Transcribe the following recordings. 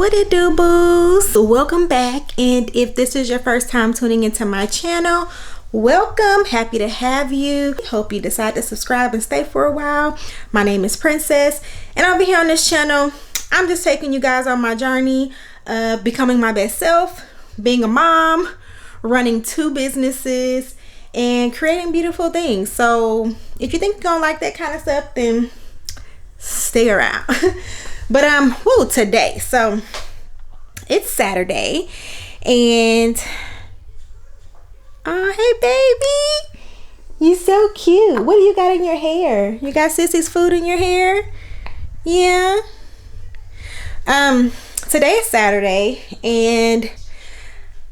What it do, boos? Welcome back, and if this is your first time tuning into my channel, welcome. Happy to have you. Hope you decide to subscribe and stay for a while. My name is Princess, and over here on this channel, I'm just taking you guys on my journey of becoming my best self, being a mom, running 2 businesses, and creating beautiful things. So if you think you're gonna like that kind of stuff, then stay around. But today, so it's Saturday, and oh, hey baby, you so cute. What do you got in your hair? You got Sissy's food in your hair? Yeah. Today is Saturday, and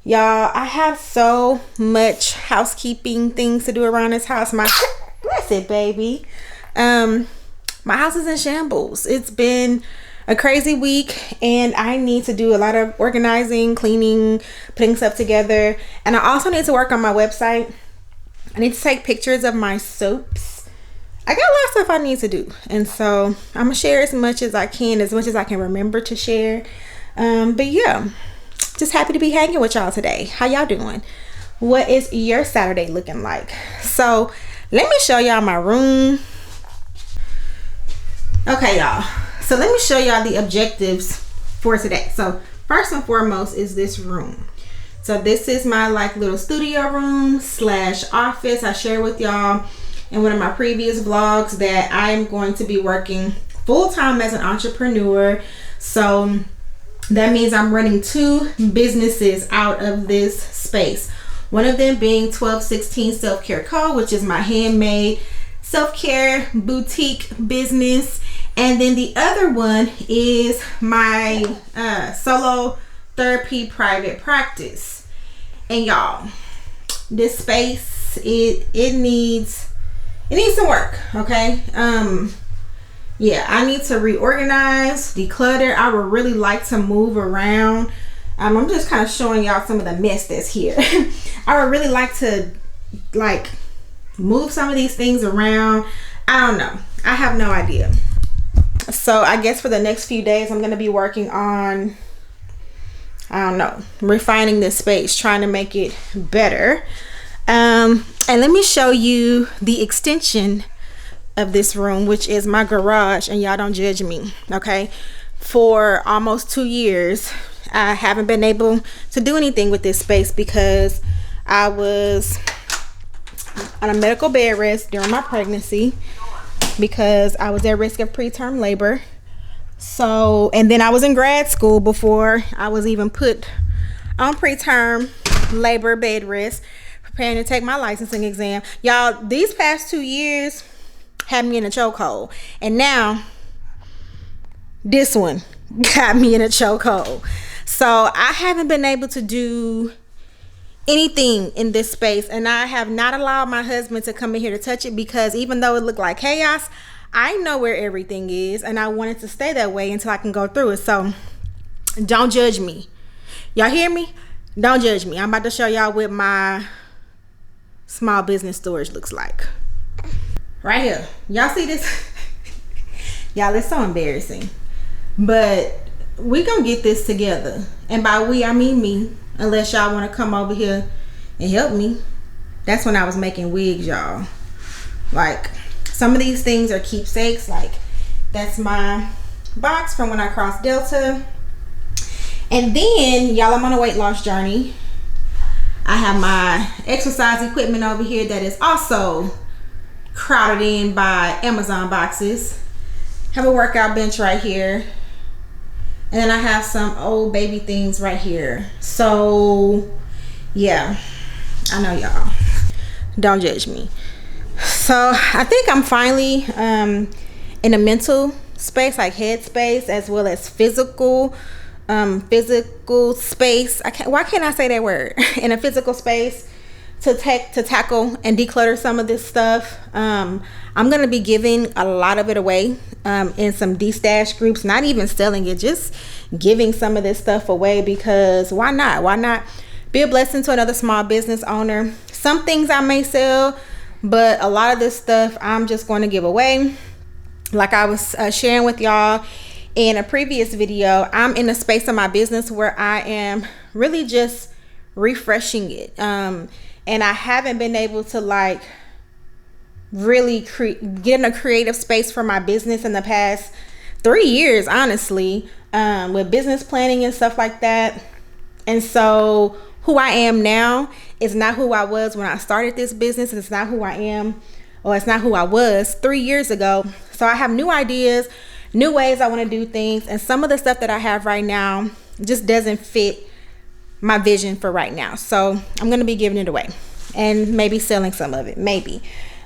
y'all, I have so much housekeeping things to do around this house. Bless it, baby. My house is in shambles. It's been a crazy week, and I need to do a lot of organizing, cleaning, putting stuff together, and I also need to work on my website. I need to take pictures of my soaps. I got a lot of stuff I need to do, and so I'm gonna share as much as I can remember to share. But yeah, just happy to be hanging with y'all today. How y'all doing? What is your Saturday looking like? So let me show y'all my room. Okay, y'all, so let me show y'all the objectives for today. So first and foremost is this room. So this is my little studio room / office. I shared with y'all in one of my previous vlogs that I am going to be working full-time as an entrepreneur. So that means I'm running 2 businesses out of this space. One of them being 1216 Self-Care Co., which is my handmade self-care boutique business, and then the other one is my solo therapy private practice. And y'all, this space, it needs some work. Okay, yeah, I need to reorganize, declutter. I would really like to move around. I'm just kind of showing y'all some of the mess that's here. I would really like to move some of these things around. I don't know, I have no idea. So I guess for the next few days I'm going to be working on, I don't know, refining this space, trying to make it better. And let me show you the extension of this room, which is my garage. And y'all don't judge me, okay? For almost 2 years I haven't been able to do anything with this space because I was on a medical bed rest during my pregnancy because I was at risk of preterm labor. So, and then I was in grad school before I was even put on preterm labor bed rest, preparing to take my licensing exam. Y'all, these past 2 years had me in a chokehold, and now this one got me in a chokehold. So I haven't been able to do anything in this space, and I have not allowed my husband to come in here to touch it because even though it looked like chaos, I know where everything is, and I want it to stay that way until I can go through it. So don't judge me. Y'all hear me? Don't judge me. I'm about to show y'all what my small business storage looks like right here. Y'all see this? Y'all, it's so embarrassing, but we gonna get this together, and by we I mean me. Unless y'all want to come over here and help me. That's when I was making wigs, y'all. Some of these things are keepsakes. That's my box from when I crossed Delta. And then, y'all, I'm on a weight loss journey. I have my exercise equipment over here that is also crowded in by Amazon boxes. Have a workout bench right here. And then I have some old baby things right here. So yeah, I know y'all don't judge me. So I think I'm finally in a mental space, head space, as well as physical space. Why can't I say that word? In a physical space to tackle and declutter some of this stuff. I'm gonna be giving a lot of it away in some de-stash groups, not even selling it, just giving some of this stuff away, because why not be a blessing to another small business owner. Some things I may sell, but a lot of this stuff I'm just going to give away. Like I was sharing with y'all in a previous video, I'm in a space of my business where I am really just refreshing it. And I haven't been able to like really get in a creative space for my business in the past 3 years, honestly, with business planning and stuff like that. And so who I am now is not who I was when I started this business. It's not who I am, or it's not who I was 3 years ago. So I have new ideas, new ways I want to do things. And some of the stuff that I have right now just doesn't fit my vision for right now. So I'm going to be giving it away and maybe selling some of it, maybe.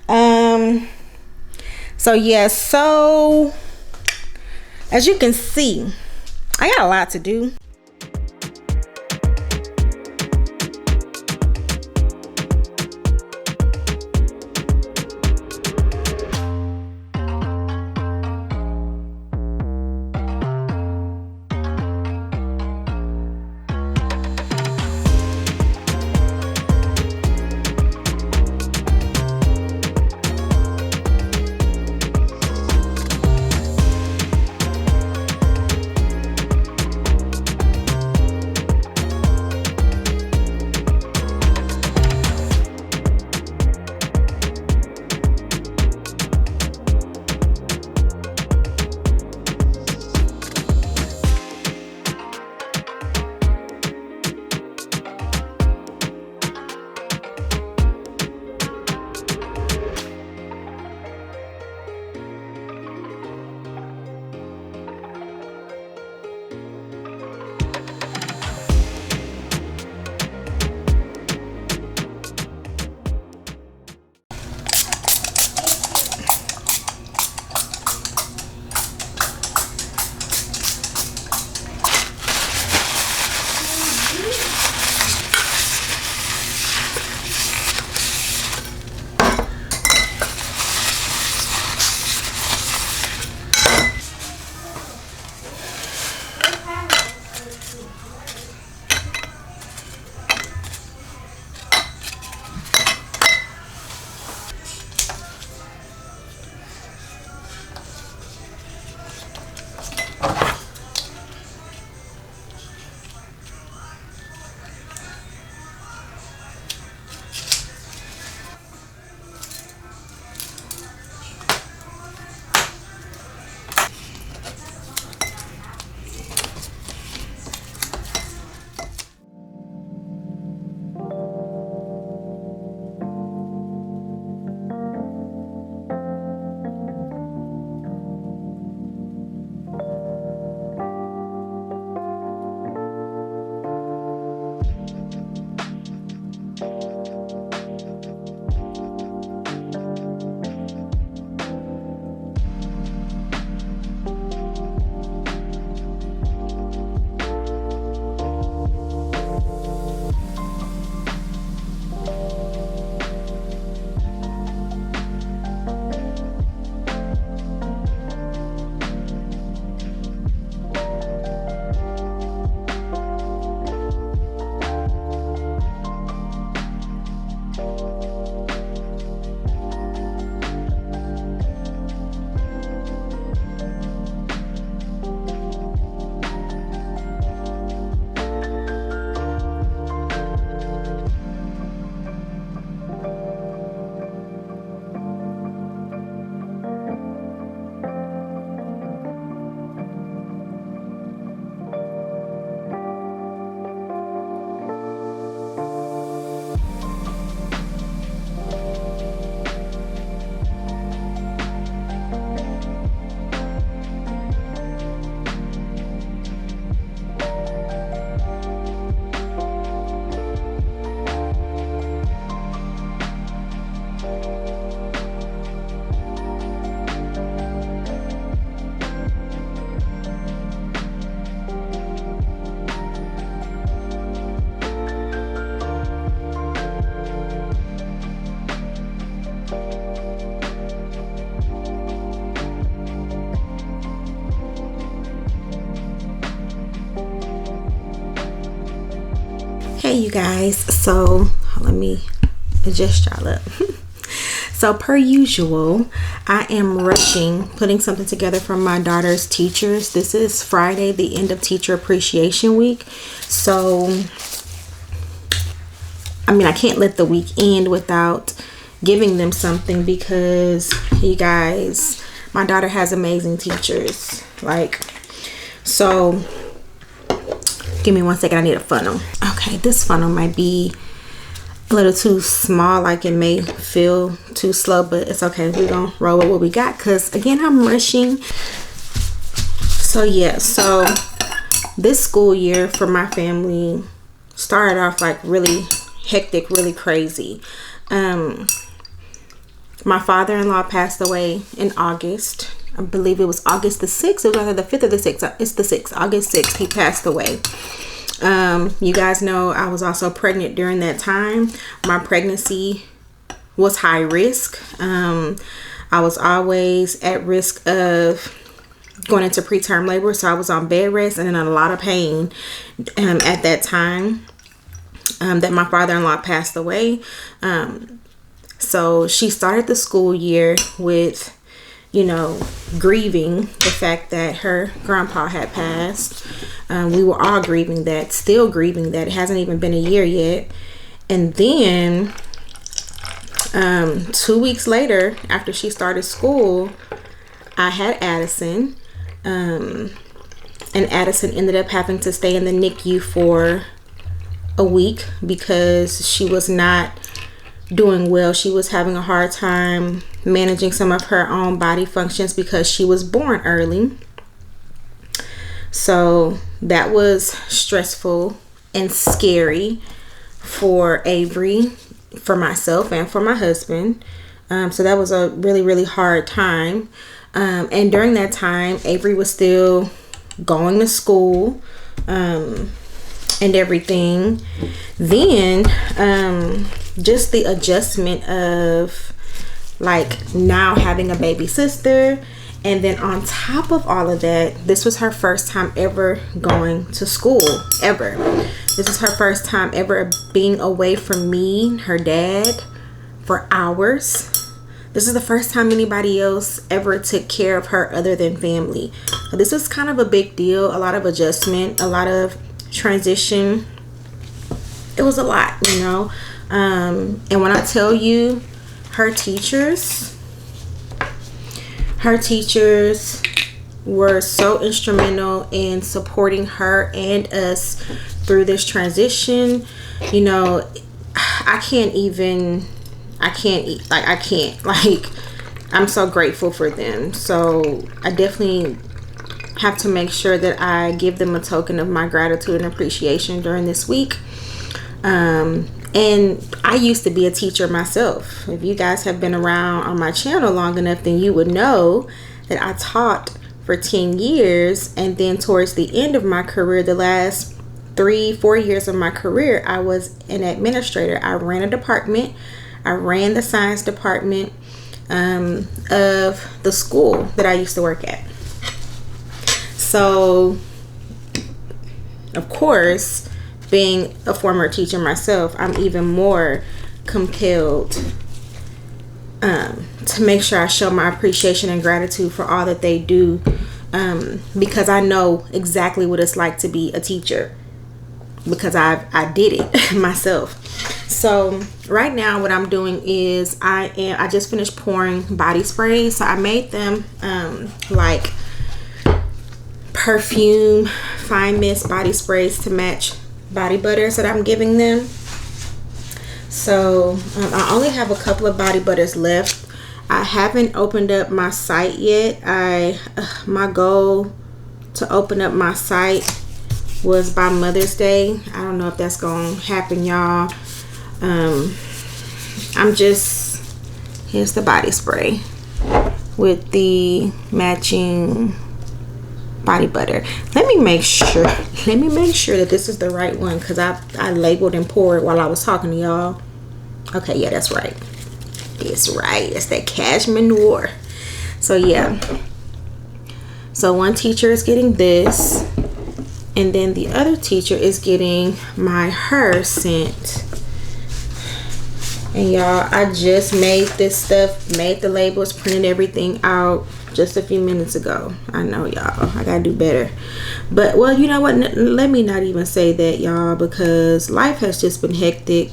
So yeah, so as you can see, I got a lot to do. Hey you guys, so let me adjust y'all up. So per usual, I am rushing putting something together for my daughter's teachers. This is Friday, the end of Teacher Appreciation Week. So, I mean, I can't let the week end without giving them something, because you guys, my daughter has amazing teachers. Like, so give me 1 second, I need a funnel. Okay, this funnel might be a little too small, like it may feel too slow, but it's okay. We're gonna roll with what we got, because again, I'm rushing. So yeah, so this school year for my family started off like really hectic, really crazy. My father-in-law passed away in August. I believe it was August the 6th. It was either the 5th or the 6th. It's the 6th, August 6th, he passed away. You guys know I was also pregnant during that time. My pregnancy was high risk. I was always at risk of going into preterm labor, so I was on bed rest and in a lot of pain at that time that my father-in-law passed away. So she started the school year with, you know, grieving the fact that her grandpa had passed. We were all grieving that, still grieving that. It hasn't even been a year yet. And then 2 weeks later, after she started school, I had Addison. And Addison ended up having to stay in the NICU for a week because she was not doing well. She was having a hard time managing some of her own body functions because she was born early. So that was stressful and scary for Avery, for myself, and for my husband. So that was a really, really hard time. And during that time, Avery was still going to school and everything. Then just the adjustment of like now having a baby sister, and then on top of all of that, this was her first time ever going to school, ever. This is her first time ever being away from me, her dad, for hours. This is the first time anybody else ever took care of her other than family. So this was kind of a big deal, a lot of adjustment, a lot of transition. It was a lot, you know. And when I tell you, her teachers were so instrumental in supporting her and us through this transition. You know, I can't, I'm so grateful for them. So I definitely have to make sure that I give them a token of my gratitude and appreciation during this week. And I used to be a teacher myself. If you guys have been around on my channel long enough, then you would know that I taught for 10 years. And then towards the end of my career, the last 3-4 years of my career, I was an administrator. I ran a department. I ran the science department of the school that I used to work at. So, of course, being a former teacher myself, I'm even more compelled to make sure I show my appreciation and gratitude for all that they do, because I know exactly what it's like to be a teacher, because I did it myself. So right now what I'm doing is I just finished pouring body sprays. So I made them like perfume fine mist body sprays to match body butters that I'm giving them. So I only have a couple of body butters left. I haven't opened up my site yet. My goal to open up my site was by Mother's Day. I don't know if that's gonna happen, y'all. Here's the body spray with the matching body butter. Let me make sure that this is the right one, because I labeled and poured while I was talking to y'all. Okay, yeah, that's right. It's right. It's that cashmere noir. So yeah. So one teacher is getting this, and then the other teacher is getting my her scent. And y'all, I just made this stuff, made the labels, printed everything out just a few minutes ago. I know, y'all, I gotta do better. But, well, you know what? Let me not even say that, y'all, because life has just been hectic.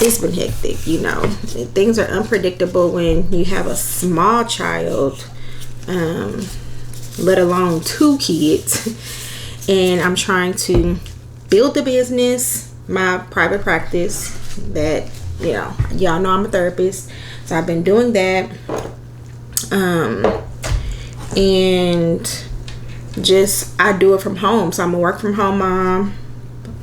It's been hectic, you know. Things are unpredictable when you have a small child, let alone 2 kids. And I'm trying to build the business, my private practice that, you know, y'all know I'm a therapist, so I've been doing that, and just I do it from home. So I'm a work from home mom,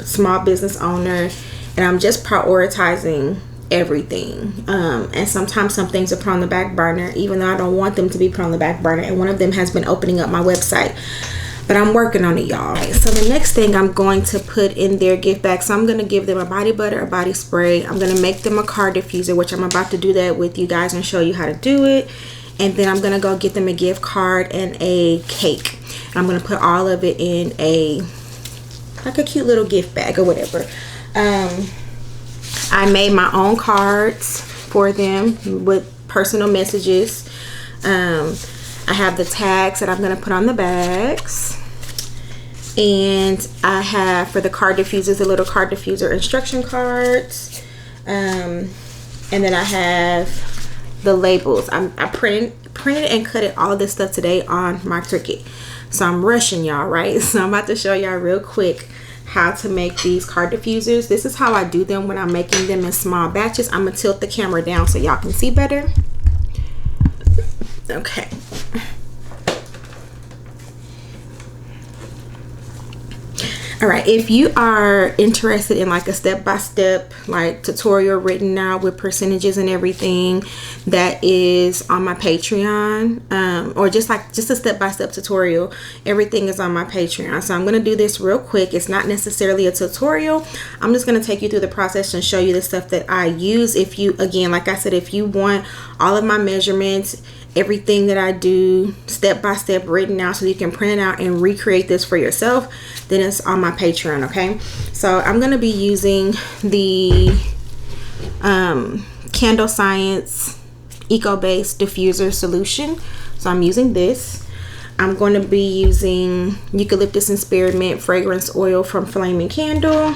small business owner, and I'm just prioritizing everything. And sometimes some things are put on the back burner, even though I don't want them to be put on the back burner. And one of them has been opening up my website. But I'm working on it, y'all. So the next thing I'm going to put in their gift bag, so I'm going to give them a body butter, a body spray. I'm going to make them a car diffuser, which I'm about to do that with you guys and show you how to do it. And then I'm going to go get them a gift card and a cake. I'm going to put all of it in like a cute little gift bag or whatever. I made my own cards for them with personal messages. I have the tags that I'm going to put on the bags. And I have, for the card diffusers, the little card diffuser instruction cards. And then I have the labels. I printed and cut all this stuff today on my Cricut. So I'm rushing y'all, right? So I'm about to show y'all real quick how to make these card diffusers. This is how I do them when I'm making them in small batches. I'm going to tilt the camera down so y'all can see better. Okay. All right, if you are interested in like a step-by-step like tutorial written out with percentages and everything, that is on my Patreon, or just a step-by-step tutorial, everything is on my Patreon. So I'm going to do this real quick. It's not necessarily a tutorial. I'm just going to take you through the process and show you the stuff that I use. If you, again, like I said, if you want all of my measurements, everything that I do step by step written out so you can print it out and recreate this for yourself, then it's on my Patreon. Okay, so I'm going to be using the Candle Science eco-based diffuser solution. So I'm using this. I'm going to be using eucalyptus and spearmint fragrance oil from Flaming Candle.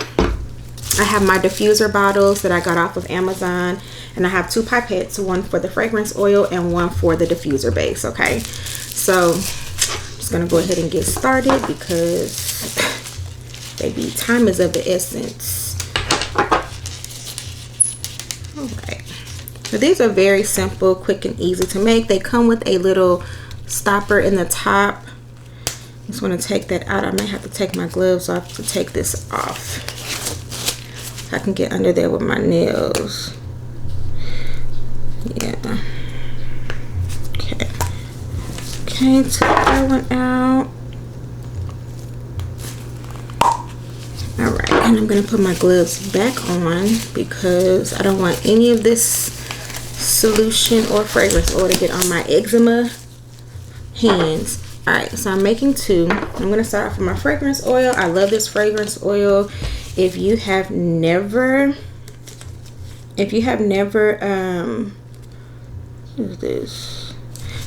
I have my diffuser bottles that I got off of Amazon, and I have 2 pipettes, one for the fragrance oil and one for the diffuser base. Okay, so I'm just gonna go ahead and get started because baby, time is of the essence. Okay, so these are very simple, quick and easy to make. They come with a little stopper in the top. Just want to take that out. I may have to take my gloves off to take this off. I can get under there with my nails. Yeah. Okay. Okay, took that one out. Alright, and I'm going to put my gloves back on because I don't want any of this solution or fragrance oil to get on my eczema hands. Alright, so I'm making 2. I'm going to start off with my fragrance oil. I love this fragrance oil. If you have never, what is this?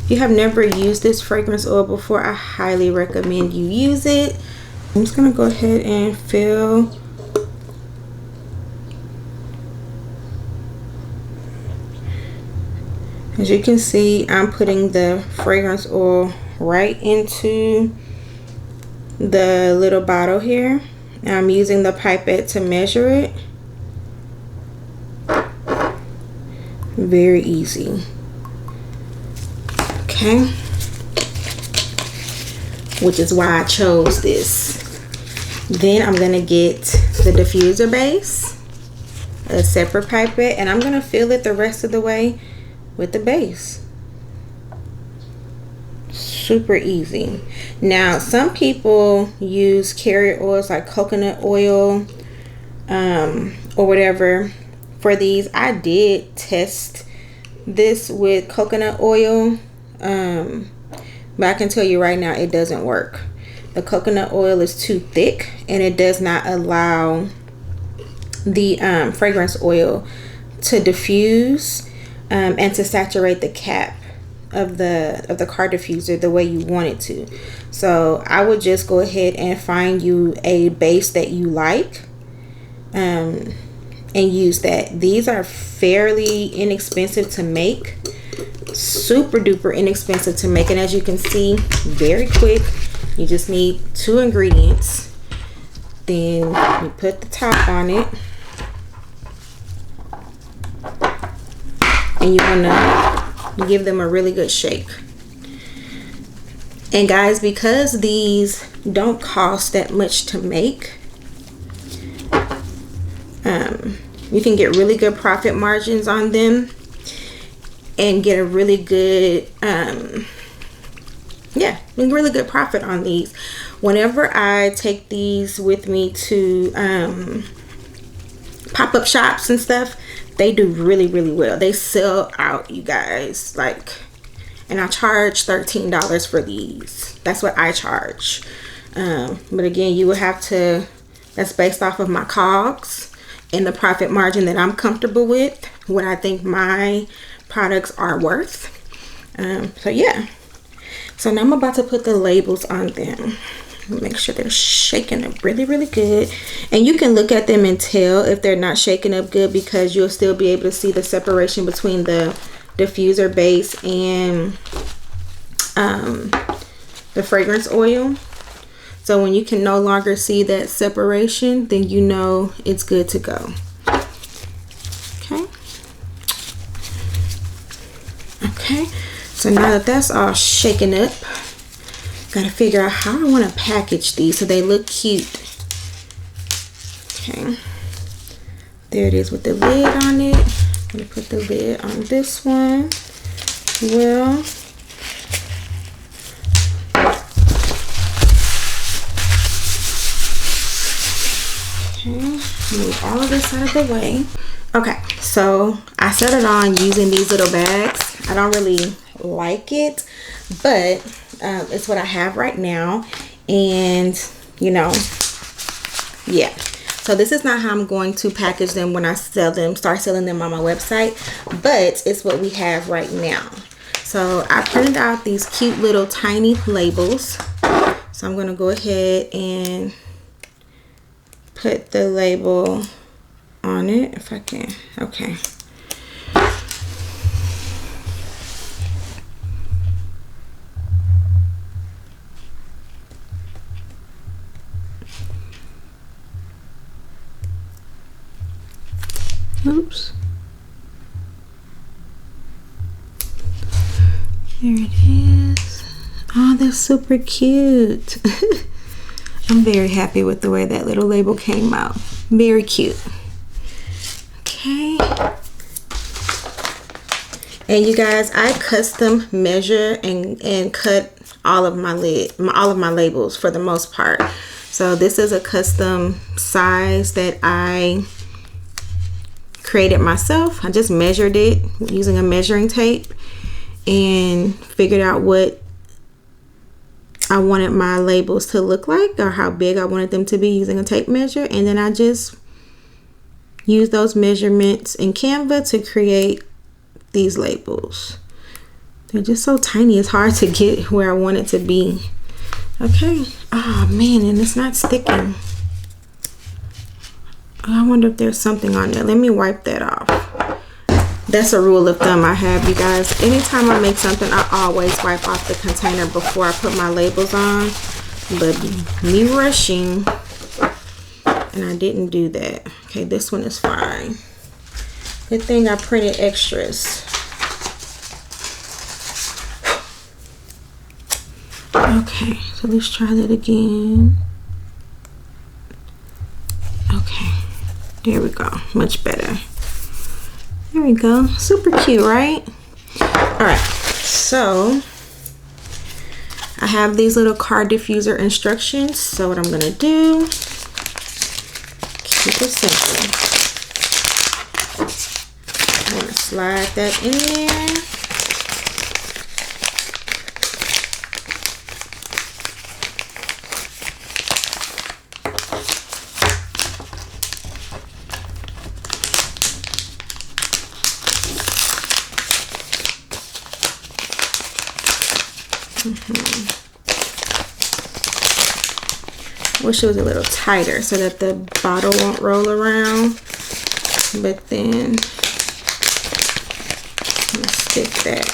If you have never used this fragrance oil before, I highly recommend you use it. I'm just gonna go ahead and fill. As you can see, I'm putting the fragrance oil right into the little bottle here. I'm using the pipette to measure it. Very easy. Okay. Which is why I chose this. Then I'm going to get the diffuser base, a separate pipette, and I'm going to fill it the rest of the way with the base. Super easy. Now, some people use carrier oils like coconut oil or whatever for these. I did test this with coconut oil, but I can tell you right now it doesn't work. The coconut oil is too thick and it does not allow the fragrance oil to diffuse and to saturate the cap of the car diffuser the way you want it to. So I would just go ahead and find you a base that you like and use that. These are fairly inexpensive to make, super duper inexpensive to make, and as you can see, very quick. You just need 2 ingredients. Then you put the top on it, and you want to give them a really good shake. And guys, because these don't cost that much to make, you can get really good profit margins on them and get a really good really good profit on these. Whenever I take these with me to pop-up shops and stuff, they do really well. They sell out, you guys, like, and I charge $13 for these. That's what I charge. But again, you would have to, that's based off of my COGS and the profit margin that I'm comfortable with, what I think my products are worth. So yeah, so now I'm about to put the labels on them. Make sure they're shaking up really good, and you can look at them and tell if they're not shaking up good, because you'll still be able to see the separation between the diffuser base and the fragrance oil. So when you can no longer see that separation, then you know it's good to go. Okay, so now that that's all shaken up, gotta figure out how I want to package these so they look cute. Okay, there it is with the lid on it. I'm gonna put the lid on this one. Well, okay, move all of this out of the way. Okay, so I set it on using these little bags. I don't really like it, but it's what I have right now, and you know, yeah. So this is not how I'm going to package them when I sell them, start selling them on my website, but it's what we have right now. So I printed out these cute little tiny labels. So I'm gonna go ahead and put the label on it if I can. Okay. Oops. There it is. Oh, that's super cute. I'm very happy with the way that little label came out. Very cute. Okay. And you guys, I custom measure and cut all of my labels for the most part. So this is a custom size that I created myself. I just measured it using a measuring tape and figured out what I wanted my labels to look like, or how big I wanted them to be using a tape measure, and then I just used those measurements in Canva to create these labels. They're just so tiny, it's hard to get where I want it to be. Okay. Oh man, and it's not sticking. I wonder if there's something on there. Let me wipe that off. That's a rule of thumb I have, you guys. Anytime I make something, I always wipe off the container before I put my labels on. But me rushing, and I didn't do that. Okay, this one is fine. Good thing I printed extras. Okay, so let's try that again. Okay, there we go. Much better. There we go. Super cute, right? All right, so I have these little car diffuser instructions. So what I'm gonna do, keep it simple. I'm gonna slide that in there. Wish it was a little tighter so that the bottle won't roll around. But then let's stick that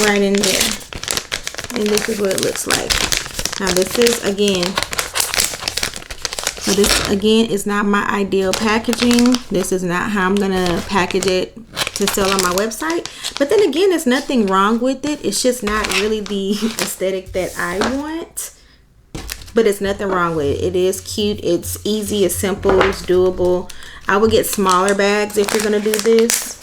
right in there. And this is what it looks like. Now this is again is not my ideal packaging. This is not how I'm gonna package it to sell on my website. But then again, there's nothing wrong with it. It's just not really the aesthetic that I want. But it's nothing wrong with it. It is cute. It's easy. It's simple. It's doable. I would get smaller bags if you're gonna do this.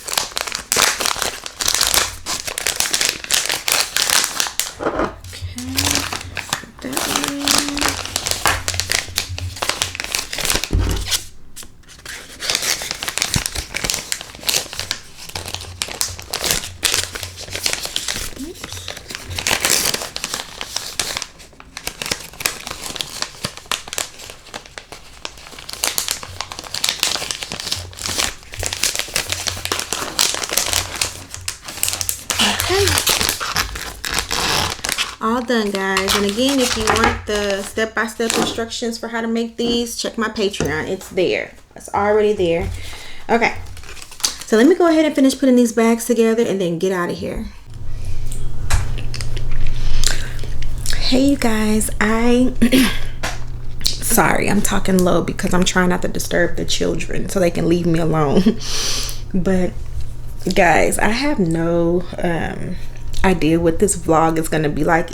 All done, guys. And again, if you want the step-by-step instructions for how to make these, check my Patreon. It's there. It's already there. Okay, so let me go ahead and finish putting these bags together and then get out of here. Hey you guys, sorry, I'm talking low because I'm trying not to disturb the children so they can leave me alone. But guys, I have no idea what this vlog is going to be like.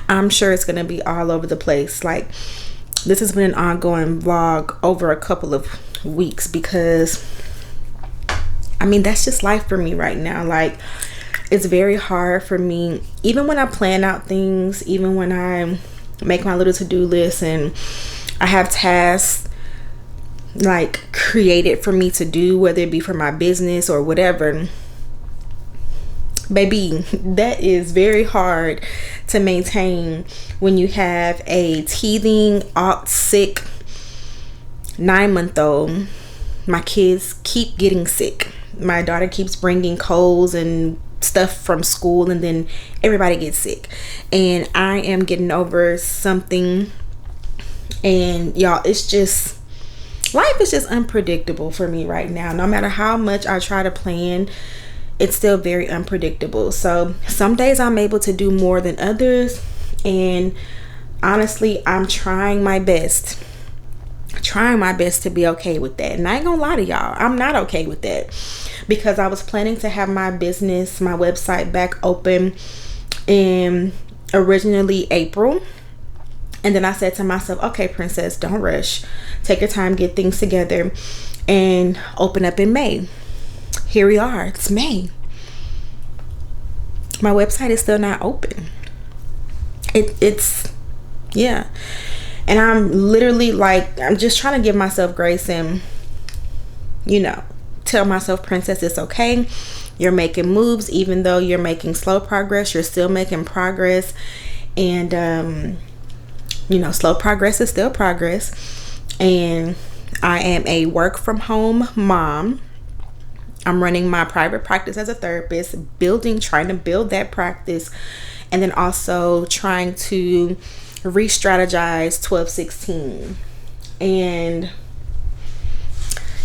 I'm sure it's going to be all over the place. Like, this has been an ongoing vlog over a couple of weeks because I mean, that's just life for me right now. Like, it's very hard for me, even when I plan out things, even when I make my little to-do list and I have tasks like created for me to do, whether it be for my business or whatever. Baby, that is very hard to maintain when you have a teething, sick 9-month-old. My kids keep getting sick. My daughter keeps bringing colds and stuff from school, and then everybody gets sick. And I am getting over something. And y'all, it's just, life is just unpredictable for me right now. No matter how much I try to plan, it's still very unpredictable. So some days I'm able to do more than others, and honestly, I'm trying my best to be okay with that. And I ain't gonna lie to y'all, I'm not okay with that, because I was planning to have my business, my website back open in originally April. And then I said to myself, okay, princess, don't rush, take your time, get things together, and open up in May. Here we are, it's May. My website is still not open. It's yeah. And I'm literally like, I'm just trying to give myself grace and, you know, tell myself, princess, it's okay. You're making moves. Even though you're making slow progress, you're still making progress. And you know, slow progress is still progress. And I am a work from home mom. I'm running my private practice as a therapist, trying to build that practice, and then also trying to re-strategize 12/16. And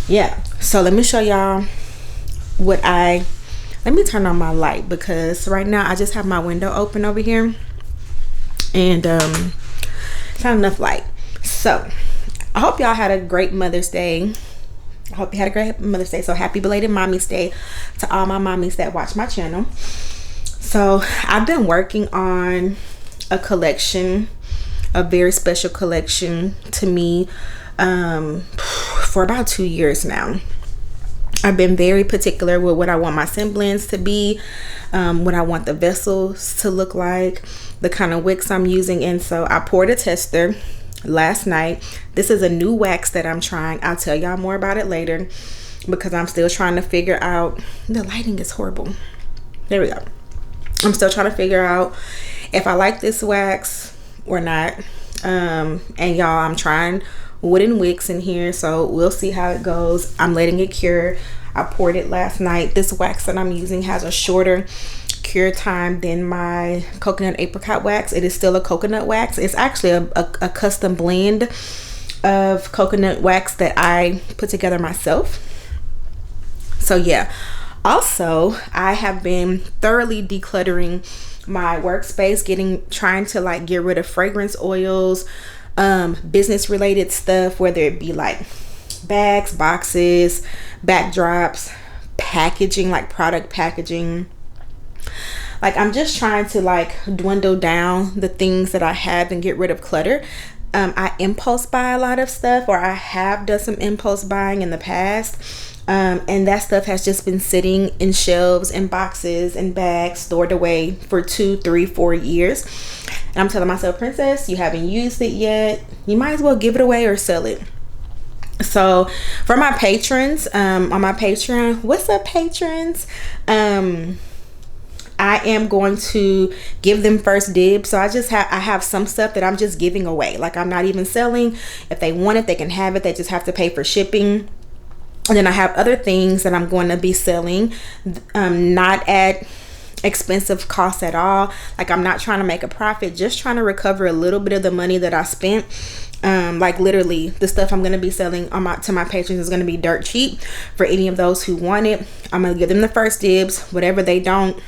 yeah, so let me show y'all let me turn on my light, because right now I just have my window open over here, and it's not enough light. So I hope y'all had a great Mother's Day. So happy belated Mommy's Day to all my mommies that watch my channel. So I've been working on a collection, a very special collection to me, for about 2 years now. I've been very particular with what I want my semblance to be, what I want the vessels to look like, the kind of wicks I'm using. And so I poured a tester last night. This is a new wax that I'm trying. I'll tell y'all more about it later, because I'm still trying to figure out, the lighting is horrible. There we go. I'm still trying to figure out if I like this wax or not. And y'all, I'm trying wooden wicks in here, so we'll see how it goes. I'm letting it cure. I poured it last night. This wax that I'm using has a shorter cure time than my coconut apricot wax. It is still a coconut wax. It's actually a custom blend of coconut wax that I put together myself. So yeah, also I have been thoroughly decluttering my workspace, trying to like get rid of fragrance oils, business related stuff, whether it be like bags, boxes, backdrops, packaging, like product packaging. Like I'm just trying to like dwindle down the things that I have and get rid of clutter. I impulse buy a lot of stuff, or I have done some impulse buying in the past. And that stuff has just been sitting in shelves and boxes and bags stored away for 2, 3, 4 years. And I'm telling myself, Princess, you haven't used it yet. You might as well give it away or sell it. So for my patrons, on my Patreon, what's up, patrons? I am going to give them first dibs. So I have some stuff that I'm just giving away. Like I'm not even selling. If they want it, they can have it. They just have to pay for shipping. And then I have other things that I'm going to be selling, not at expensive cost at all. Like I'm not trying to make a profit, just trying to recover a little bit of the money that I spent. Like literally the stuff I'm going to be selling to my patrons is going to be dirt cheap for any of those who want it. I'm going to give them the first dibs. Whatever they don't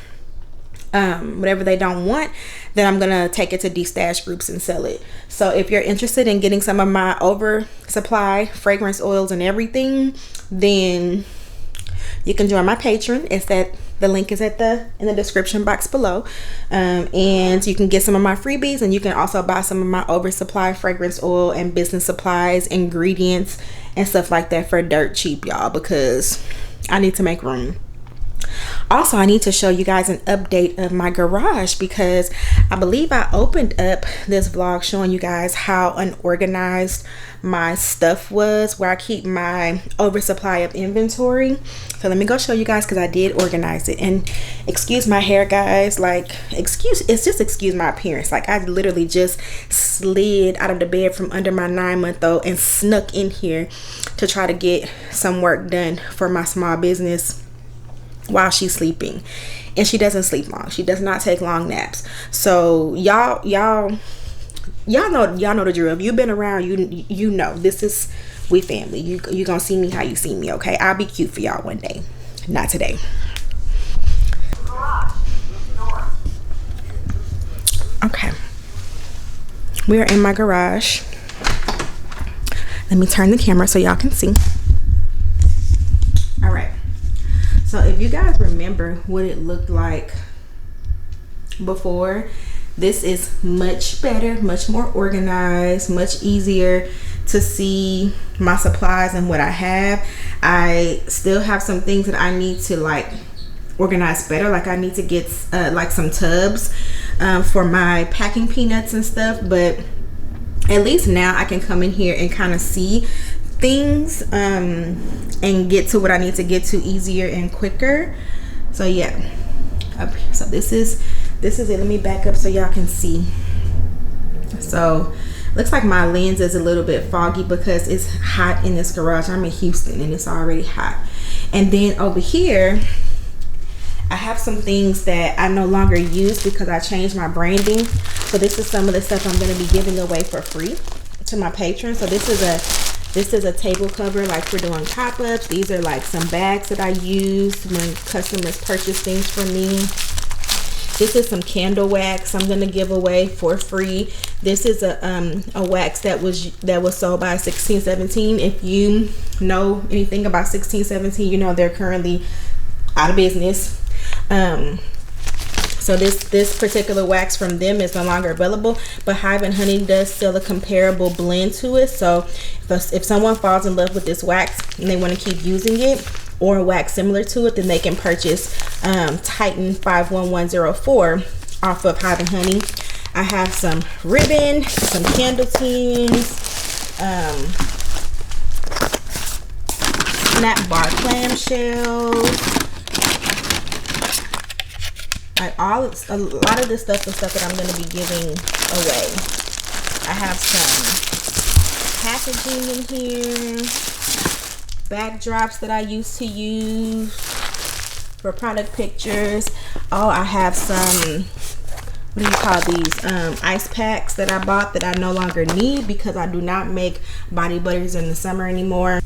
want, then I'm gonna take it to destash groups and sell it. So if you're interested in getting some of my oversupply fragrance oils and everything, then you can join my Patreon. The link is in the description box below, and you can get some of my freebies, and you can also buy some of my oversupply fragrance oil and business supplies, ingredients and stuff like that for dirt cheap, y'all, because I need to make room. Also, I need to show you guys an update of my garage, because I believe I opened up this vlog showing you guys how unorganized my stuff was, where I keep my oversupply of inventory. So let me go show you guys, because I did organize it. And excuse my hair, guys, like excuse my appearance. Like I literally just slid out of the bed from under my 9-month-old and snuck in here to try to get some work done for my small business while she's sleeping. And she doesn't sleep long. She does not take long naps. So y'all know the drill. If you've been around, you know this is we family. You gonna see me how you see me, okay? I'll be cute for y'all one day, not today. Okay, we are in my garage. Let me turn the camera so y'all can see. All right, so if you guys remember what it looked like before, this is much better, much more organized, much easier to see my supplies and what I have. I still have some things that I need to like organize better. Like I need to get like some tubs for my packing peanuts and stuff, but at least now I can come in here and kind of see things and get to what I need to get to easier and quicker. So yeah, so this is it. Let me back up so y'all can see. So looks like my lens is a little bit foggy because it's hot in this garage. I'm in Houston and it's already hot. And then over here I have some things that I no longer use because I changed my branding. So this is some of the stuff I'm going to be giving away for free to my patrons. So this is a table cover, like for doing pop-ups. These are like some bags that I use when customers purchase things from me. This is some candle wax I'm gonna give away for free. This is a wax that was sold by 1617. If you know anything about 1617, you know they're currently out of business. So this particular wax from them is no longer available, but Hive and Honey does sell a comparable blend to it. So if someone falls in love with this wax and they want to keep using it, or a wax similar to it, then they can purchase Titan 51104 off of Hive and Honey. I have some ribbon, some candle tins, snap bar clamshells. Like a lot of this stuff is stuff that I'm going to be giving away. I have some packaging in here backdrops that I used to use for product pictures. Oh, I have some, what do you call these, ice packs that I bought that I no longer need because I do not make body butters in the summer anymore.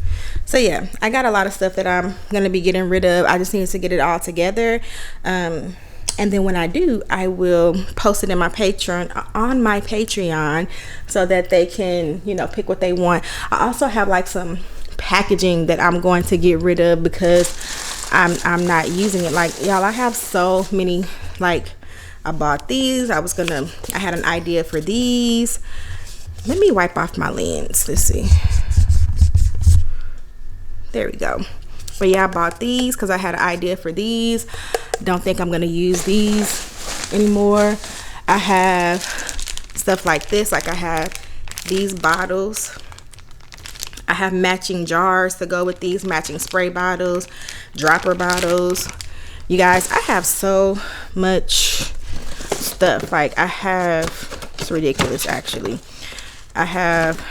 So yeah, I got a lot of stuff that I'm gonna be getting rid of. I just need to get it all together, and then when I do, I will post it in my Patreon, on my Patreon, so that they can, you know, pick what they want. I also have like some packaging that I'm going to get rid of because I'm not using it. Like, y'all, I have so many, like, I bought these. I had an idea for these. Let me wipe off my lens. Let's see. There we go. But yeah, I bought these because I had an idea for these. Don't think I'm gonna use these anymore. I have stuff like this. Like, I have these bottles. I have matching jars to go with these, matching spray bottles, dropper bottles. You guys, I have so much stuff. Like, it's ridiculous actually. I have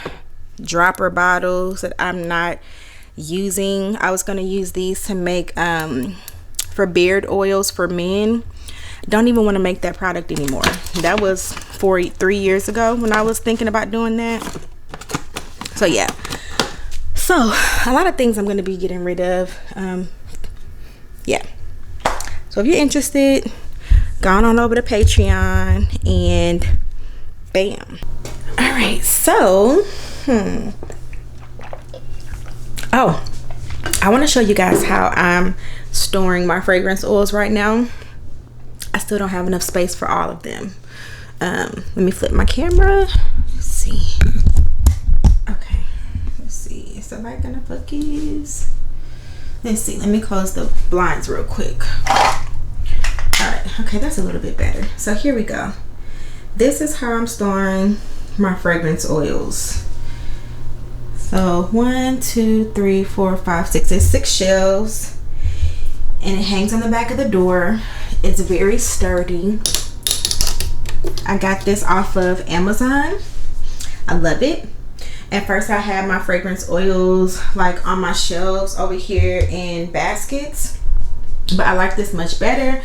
dropper bottles that I'm not using. I was gonna use these to make for beard oils for men. Don't even want to make that product anymore. That was 3 years ago when I was thinking about doing that. So yeah, so a lot of things I'm going to be getting rid of. Yeah, so if you're interested, go on over to Patreon and bam. All right, so oh, I want to show you guys how I'm storing my fragrance oils right now. I still don't have enough space for all of them. Let me flip my camera. Let's see. Okay, let's see. Is the light gonna focus? Let's see. Let me close the blinds real quick. All right. Okay, that's a little bit better. So here we go. This is how I'm storing my fragrance oils. So 1, 2, 3, 4, 5, 6. There's 6 shelves, and it hangs on the back of the door. It's very sturdy. I got this off of Amazon. I love it. At first I had my fragrance oils like on my shelves over here in baskets, but I like this much better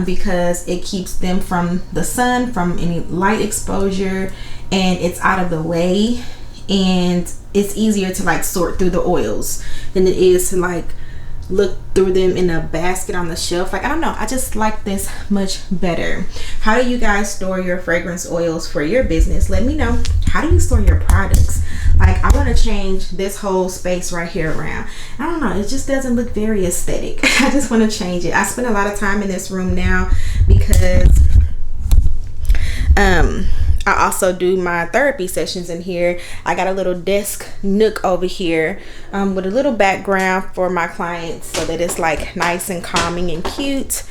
because it keeps them from the sun, from any light exposure, and it's out of the way, and it's easier to like sort through the oils than it is to like look through them in a basket on the shelf. Like, I don't know, I just like this much better. How do you guys store your fragrance oils for your business? Let me know. How do you store your products? Like, I want to change this whole space right here around. I don't know, it just doesn't look very aesthetic. I just want to change it. I spend a lot of time in this room now because I also do my therapy sessions in here. I got a little desk nook over here with a little background for my clients so that it's like nice and calming and cute.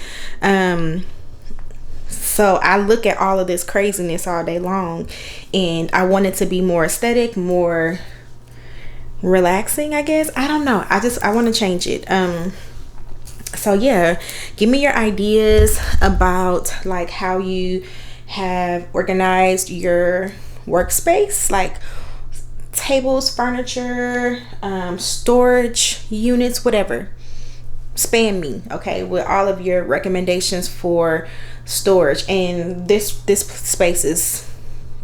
So I look at all of this craziness all day long, and I want it to be more aesthetic, more relaxing, I guess. I don't know. I want to change it. So yeah, give me your ideas about like how you have organized your workspace, like tables, furniture, storage units, whatever. Spam me, okay, with all of your recommendations for storage. And this space is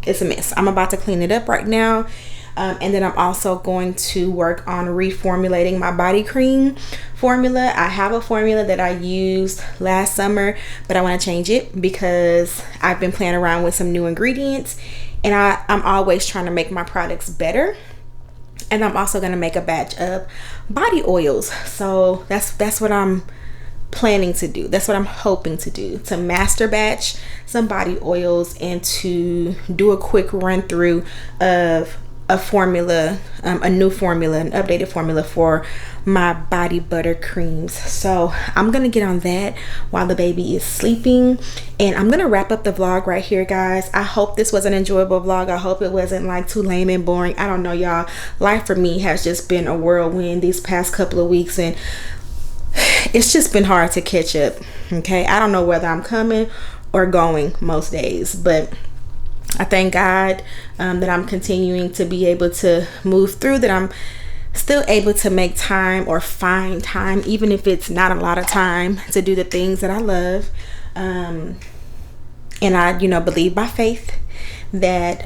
a mess. I'm about to clean it up right now. And then I'm also going to work on reformulating my body cream formula. I have a formula that I used last summer, but I want to change it because I've been playing around with some new ingredients, and I'm always trying to make my products better. And I'm also going to make a batch of body oils. So that's what I'm planning to do. That's what I'm hoping to do, to master batch some body oils and to do a quick run through of a formula, a new formula, an updated formula for my body butter creams. So I'm gonna get on that while the baby is sleeping, and I'm gonna wrap up the vlog right here, guys. I hope this was an enjoyable vlog. I hope it wasn't like too lame and boring. I don't know, y'all, life for me has just been a whirlwind these past couple of weeks, and it's just been hard to catch up. Okay, I don't know whether I'm coming or going most days, but I thank God that I'm continuing to be able to move through, that I'm still able to make time or find time, even if it's not a lot of time, to do the things that I love. And I, believe by faith that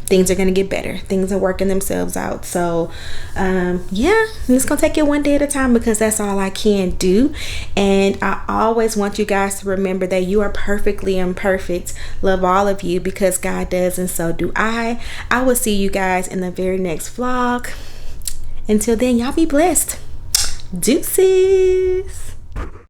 things are going to get better. Things are working themselves out. So yeah, I'm just going to take it one day at a time, because that's all I can do. And I always want you guys to remember that you are perfectly imperfect. Love all of you, because God does, and so do I. I will see you guys in the very next vlog. Until then, y'all be blessed. Deuces.